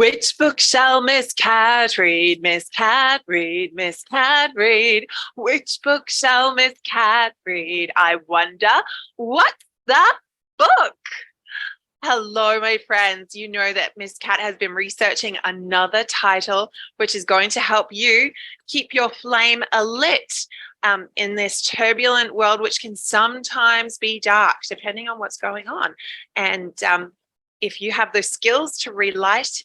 Which book shall Miss Cat read? Miss Cat read, Miss Cat read. Which book shall Miss Cat read? I wonder, what's the book? Hello, my friends. You know that Miss Cat has been researching another title, which is going to help you keep your flame alit in this turbulent world, which can sometimes be dark, depending on what's going on. And if you have the skills to relight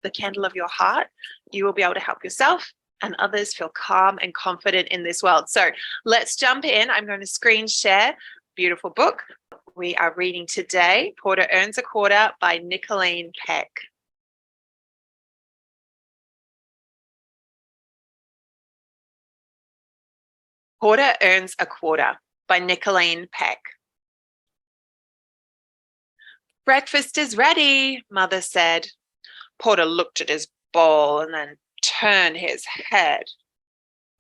the candle of your heart, you will be able to help yourself and others feel calm and confident in this world. So let's jump in. I'm going to screen share. Beautiful book. We are reading today, Porter Earns a Quarter by Nicholeen Peck. Porter Earns a Quarter by Nicholeen Peck. Breakfast is ready, Mother said. Porter looked at his bowl and then turned his head.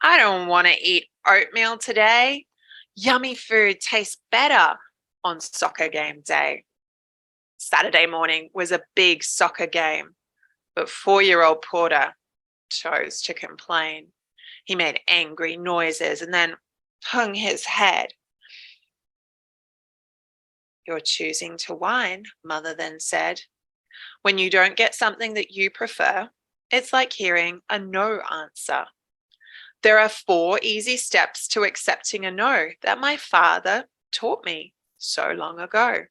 I don't want to eat oatmeal today. Yummy food tastes better on soccer game day. Saturday morning was a big soccer game, but 4-year-old Porter chose to complain. He made angry noises and then hung his head. You're choosing to whine, Mother then said. When you don't get something that you prefer, it's like hearing a no answer. There are 4 easy steps to accepting a no that my father taught me so long ago.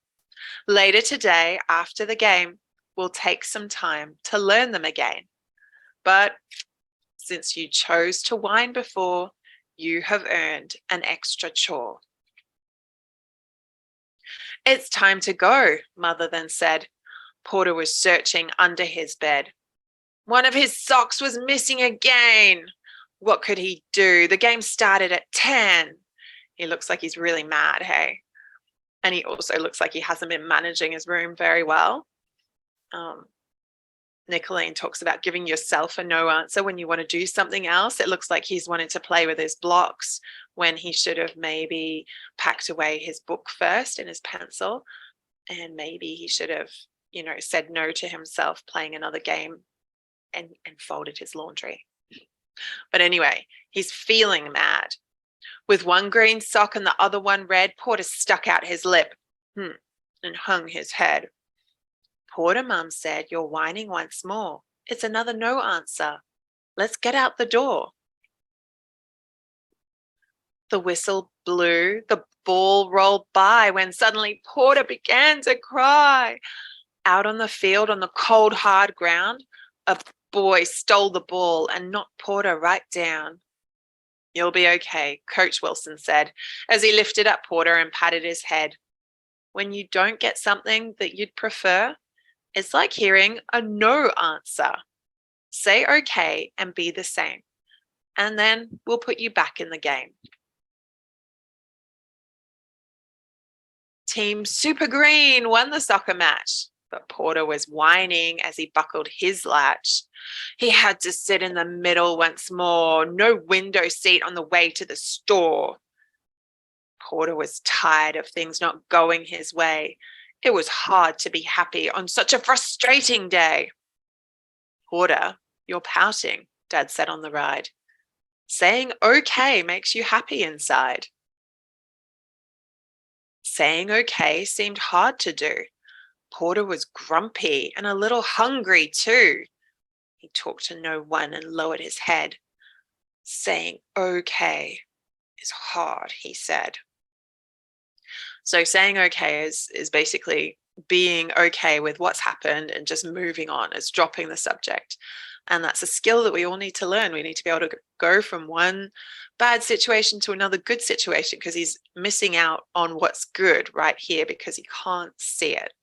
Later today, after the game, we'll take some time to learn them again. But since you chose to whine before, you have earned an extra chore. It's time to go, Mother then said. Porter was searching under his bed. One of his socks was missing again. What could he do? The game started at 10. He looks like he's really mad, hey? And he also looks like he hasn't been managing his room very well. Nicholeen talks about giving yourself a no answer when you want to do something else. It looks like he's wanted to play with his blocks when he should have maybe packed away his book first and his pencil. And maybe he should have, said no to himself playing another game and folded his laundry. But anyway, he's feeling mad. With one green sock and the other one red, Porter stuck out his lip and hung his head. Porter, Mum said, you're whining once more. It's another no answer. Let's get out the door. The whistle blew, the ball rolled by when suddenly Porter began to cry. Out on the field on the cold, hard ground, a boy stole the ball and knocked Porter right down. You'll be okay, Coach Wilson said, as he lifted up Porter and patted his head. When you don't get something that you'd prefer, it's like hearing a no answer. Say okay and be the same, and then we'll put you back in the game. Team Super Green won the soccer match, but Porter was whining as he buckled his latch. He had to sit in the middle once more, no window seat on the way to the store. Porter was tired of things not going his way. It was hard to be happy on such a frustrating day. Porter, you're pouting, Dad said on the ride. Saying okay makes you happy inside. Saying okay seemed hard to do. Porter was grumpy and a little hungry too. He talked to no one and lowered his head. Saying okay is hard, he said. So saying okay is basically being okay with what's happened and just moving on. It's dropping the subject. And that's a skill that we all need to learn. We need to be able to go from one bad situation to another good situation because he's missing out on what's good right here because he can't see it.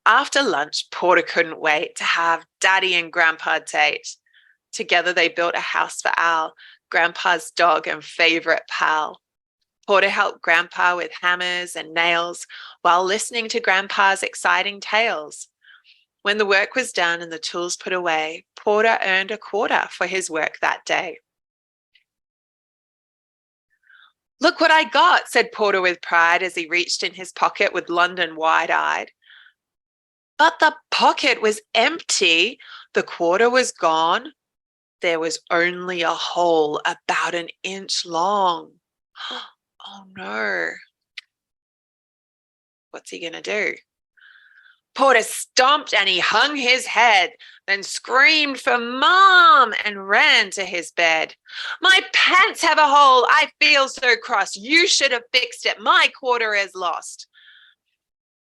After lunch, Porter couldn't wait to have Daddy and Grandpa date. Together they built a house for Al, Grandpa's dog and favorite pal. Porter helped Grandpa with hammers and nails while listening to Grandpa's exciting tales. When the work was done and the tools put away, Porter earned a quarter for his work that day. Look what I got, said Porter with pride as he reached in his pocket with London wide-eyed. But the pocket was empty. The quarter was gone. There was only a hole about an inch long. Oh no. What's he going to do? Porter stomped and he hung his head, then screamed for Mom and ran to his bed. My pants have a hole. I feel so cross. You should have fixed it. My quarter is lost.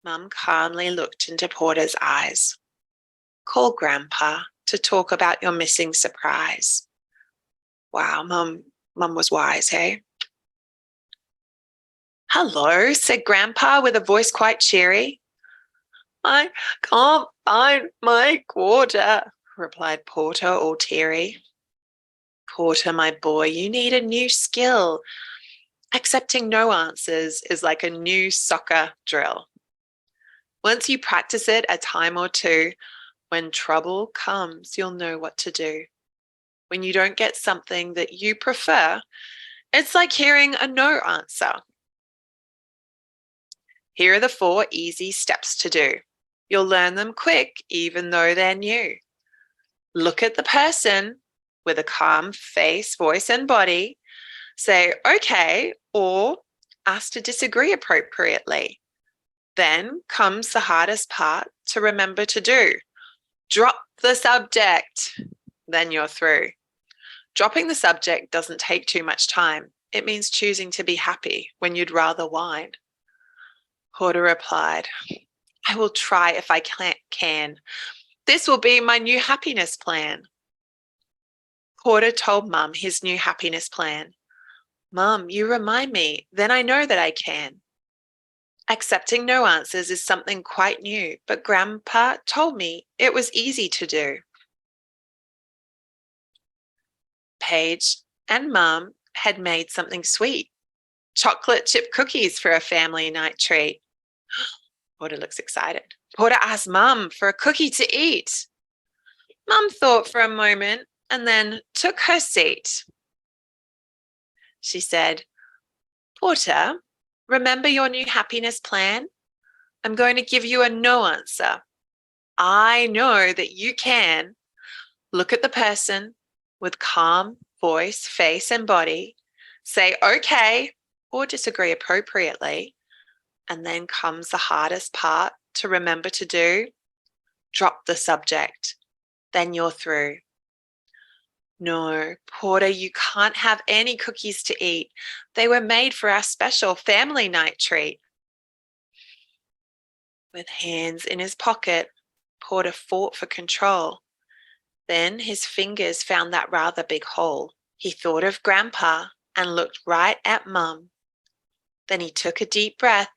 Mum calmly looked into Porter's eyes. Call Grandpa to talk about your missing surprise. Wow, Mum was wise, hey? Hello, said Grandpa with a voice quite cheery. I can't find my quarter, replied Porter, all teary. Porter, my boy, you need a new skill. Accepting no answers is like a new soccer drill. Once you practice it a time or two, when trouble comes, you'll know what to do. When you don't get something that you prefer, it's like hearing a no answer. Here are the 4 easy steps to do. You'll learn them quick, even though they're new. Look at the person with a calm face, voice, and body. Say, okay, or ask to disagree appropriately. Then comes the hardest part to remember to do. Drop the subject. Then you're through. Dropping the subject doesn't take too much time. It means choosing to be happy when you'd rather whine. Porter replied, I will try if I can. This will be my new happiness plan. Porter told Mum his new happiness plan. Mum, you remind me, then I know that I can. Accepting no answers is something quite new, but Grandpa told me it was easy to do. Paige and Mum had made something sweet. Chocolate chip cookies for a family night treat. Porter looks excited. Porter asked Mum for a cookie to eat. Mum thought for a moment and then took her seat. She said, Porter, remember your new happiness plan? I'm going to give you a no answer. I know that you can. Look at the person with calm voice, face, and body. Say okay or disagree appropriately. And then comes the hardest part to remember to do. Drop the subject. Then you're through. No, Porter, you can't have any cookies to eat. They were made for our special family night treat. With hands in his pocket, Porter fought for control. Then his fingers found that rather big hole. He thought of Grandpa and looked right at Mum. Then he took a deep breath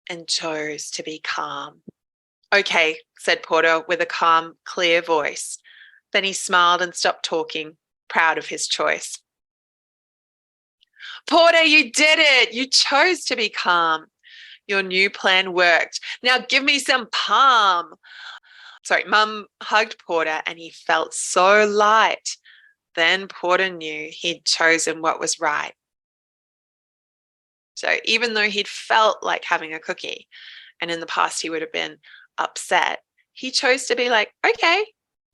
and chose to be calm. Okay, said Porter with a calm, clear voice. Then he smiled and stopped talking, proud of his choice. Porter, you did it. You chose to be calm. Your new plan worked. Now give me some palm. Mum hugged Porter and he felt so light. Then Porter knew he'd chosen what was right. So even though he'd felt like having a cookie, and in the past he would have been upset, he chose to be like, okay,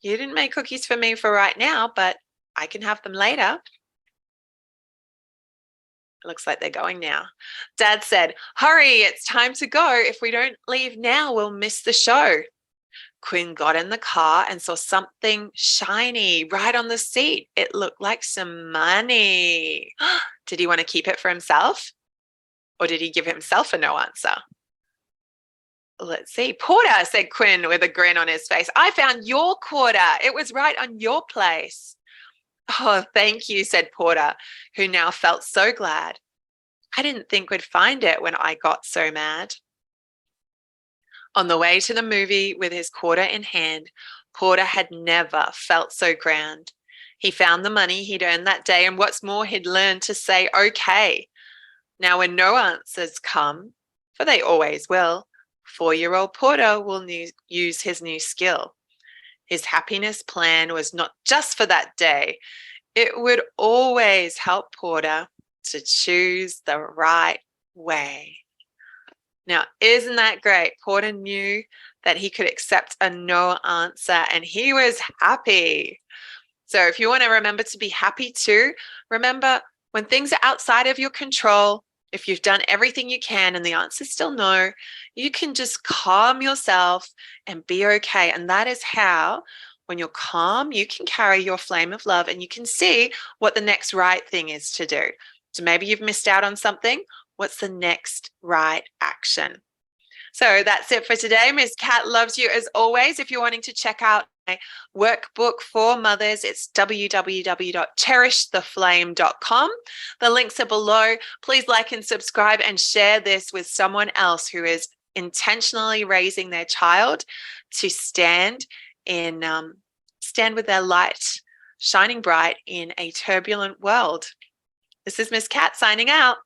you didn't make cookies for me for right now, but I can have them later. It looks like they're going now. Dad said, hurry, it's time to go. If we don't leave now, we'll miss the show. Quinn got in the car and saw something shiny right on the seat. It looked like some money. Did he want to keep it for himself? Or did he give himself a no answer? Let's see. Porter, said Quinn with a grin on his face. I found your quarter. It was right on your place. Oh, thank you, said Porter, who now felt so glad. I didn't think we'd find it when I got so mad. On the way to the movie with his quarter in hand, Porter had never felt so grand. He found the money he'd earned that day, and what's more, he'd learned to say okay. Now when no answers come, for they always will, 4-year-old Porter will use his new skill. His happiness plan was not just for that day. It would always help Porter to choose the right way. Now, isn't that great? Porter knew that he could accept a no answer and he was happy. So if you want to remember to be happy too, remember when things are outside of your control, if you've done everything you can and the answer is still no, you can just calm yourself and be okay. And that is how, when you're calm, you can carry your flame of love and you can see what the next right thing is to do. So maybe you've missed out on something. What's the next right action? So that's it for today. Miss Cat loves you as always. If you're wanting to check out my workbook for mothers, it's www.cherishtheflame.com. The links are below. Please like and subscribe and share this with someone else who is intentionally raising their child to stand with their light shining bright in a turbulent world. This is Miss Cat signing out.